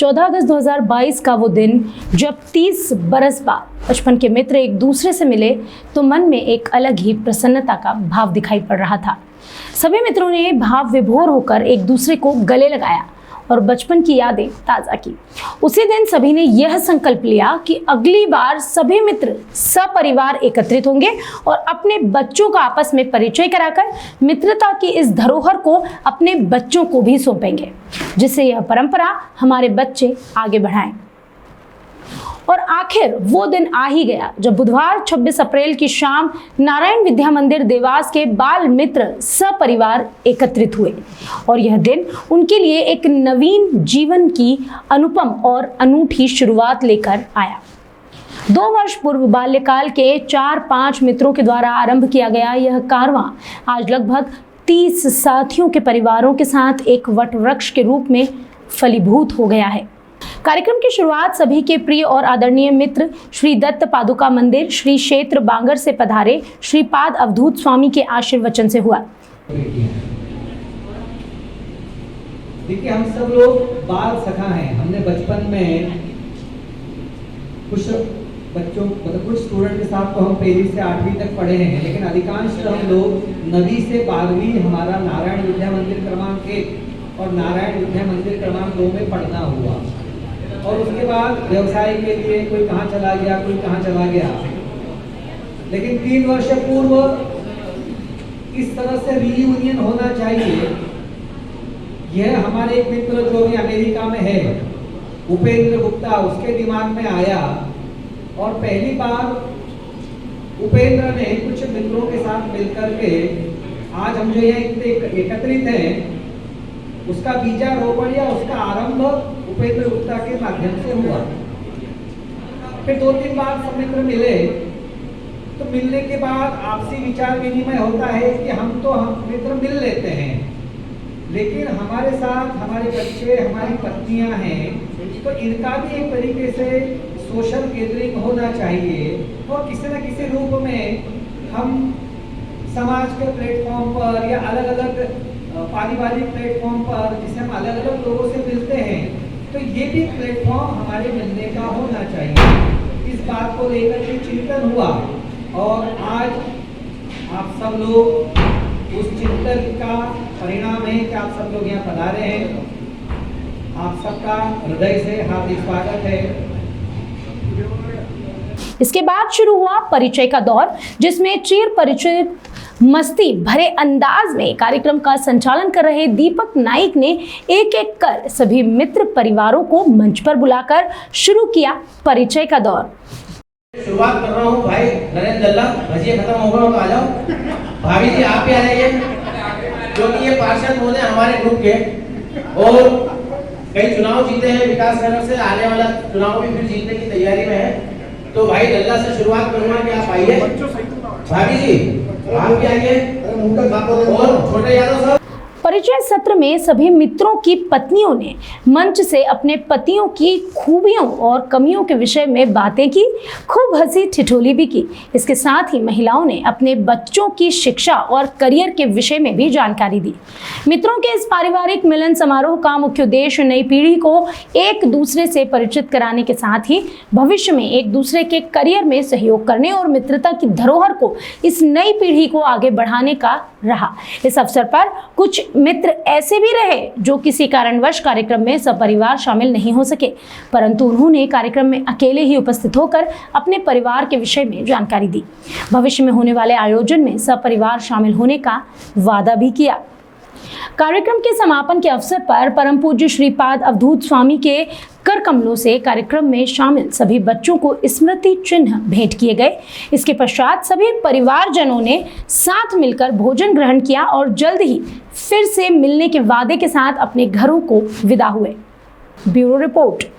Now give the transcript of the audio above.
14 अगस्त 2022 का वो दिन जब 30 बरस बाद बचपन के मित्र एक दूसरे से मिले तो मन में एक अलग ही प्रसन्नता का भाव दिखाई पड़ रहा था। सभी मित्रों ने भाव विभोर होकर एक दूसरे को गले लगाया और बचपन की यादें ताज़ा की। उसी दिन सभी ने यह संकल्प लिया कि अगली बार सभी मित्र सपरिवार एकत्रित होंगे और अपने बच्चों का आपस में परिचय कराकर मित्रता की इस धरोहर को अपने बच्चों को भी सौंपेंगे, जिससे यह परंपरा हमारे बच्चे आगे बढ़ाएं। और आखिर वो दिन आ ही गया जब बुधवार 26 अप्रैल की शाम नारायण विद्या मंदिर देवास के बाल मित्र सपरिवार एकत्रित हुए और यह दिन उनके लिए एक नवीन जीवन की अनुपम और अनूठी शुरुआत लेकर आया। 2 वर्ष पूर्व बाल्यकाल के 4-5 मित्रों के द्वारा आरंभ किया गया यह कारवां आज लगभग 30 साथियों के परिवारों के साथ एक वट वृक्ष के रूप में फलीभूत हो गया है। कार्यक्रम की शुरुआत सभी के प्रिय और आदरणीय मित्र श्री दत्त पादुका मंदिर श्री क्षेत्र बांगर से पधारे श्री पाद अवधूत स्वामी के आशीर्वचन से हुआ। देखिए, हम सब लोग बाल सखा हैं। हमने बचपन में कुछ बच्चों कुछ स्टूडेंट के साथ तो हम 1 से 8वीं तक पढ़े हैं, लेकिन अधिकांश हम लोग 9वीं से 12वीं हमारा नारायण विद्या मंदिर क्रमांक 1 और नारायण विद्या मंदिर क्रमांक 2 में पढ़ना हुआ और उसके बाद व्यवसाय के लिए कोई कहाँ चला गया, कोई कहाँ चला गया। लेकिन 3 वर्ष पूर्व इस तरह से रीयूनियन होना चाहिए। यह हमारे एक मित्र जो भी अमेरिका में है, उपेंद्र गुप्ता, उसके दिमाग में आया और पहली बार उपेंद्र ने कुछ मित्रों के साथ मिलकर के आज हम जो यहाँ इतने एकत्रित हैं उसका बीजारोपण या उसका आरंभ उपेंद्र गुप्ता के माध्यम से हुआ। फिर 2-3 बार सब मित्र मिले तो मिलने के बाद आपसी विचार विनिमय होता है कि हम मित्र मिल लेते हैं, लेकिन हमारे साथ हमारे बच्चे, हमारी पत्नियां हैं, तो इनका भी एक तरीके से सोशल गैदरिंग होना चाहिए और किसी न किसी रूप में हम समाज के प्लेटफॉर्म पर या अलग अलग पारिवारिक प्लेटफॉर्म पर जिसे हम अलग अलग लोगों से मिलते हैं, तो ये भी प्लेटफॉर्म हमारे मिलने का होना चाहिए। इस बात को लेकर के चिंतन हुआ और आज आप सब लोग उस चिंतन का परिणाम है कि आप सब लोग यहाँ पधारे हैं। आप सबका हृदय से हार्दिक स्वागत है। इसके बाद शुरू हुआ परिचय का दौर, जिसमें चिर परिचित मस्ती भरे अंदाज में कार्यक्रम का संचालन कर रहे दीपक नाइक ने एक एक कर सभी मित्र परिवारों को मंच पर बुलाकर शुरू किया परिचय का दौर। शुरुआत कर रहा हूँ भाई नरेंद्र दल्ला, भजिए खत्म हो गया तो आ जाओ। भाभी जी आप भी आ जाइए, क्योंकि ये पार्षद होने हमारे ग्रुप के और कई चुनाव जीते हैं विकास नगर से, आने वाला चुनाव भी फिर जीतने की तैयारी में है। तो भाई दल्ला से शुरुआत करूंगा कि आप आइए। भाभी जी आप भी आइए और छोटे यादव साहब। परिचय सत्र में सभी मित्रों की पत्नियों ने मंच से अपने पतियों की खूबियों और कमियों के विषय में बातें की, खूब हंसी ठिठोली भी की। इसके साथ ही महिलाओं ने अपने बच्चों की शिक्षा और करियर के विषय में भी जानकारी दी। मित्रों के इस पारिवारिक मिलन समारोह का मुख्य उद्देश्य नई पीढ़ी को एक दूसरे से परिचित कराने के साथ ही भविष्य में एक दूसरे के करियर में सहयोग करने और मित्रता की धरोहर को इस नई पीढ़ी को आगे बढ़ाने का रहा। इस अवसर पर कुछ मित्र ऐसे भी रहे जो किसी कारणवश कार्यक्रम में सपरिवार शामिल नहीं हो सके, परंतु उन्होंने कार्यक्रम में अकेले ही उपस्थित होकर अपने परिवार के विषय में जानकारी दी। भविष्य में होने वाले आयोजन में सपरिवार शामिल होने का वादा भी किया। कार्यक्रम के समापन के अवसर पर परम पूज्य श्रीपाद अवधूत स्वामी के कर कमलों से कार्यक्रम में शामिल सभी बच्चों को स्मृति चिन्ह भेंट किए गए। इसके पश्चात सभी परिवारजनों ने साथ मिलकर भोजन ग्रहण किया और जल्द ही फिर से मिलने के वादे के साथ अपने घरों को विदा हुए। Bureau report.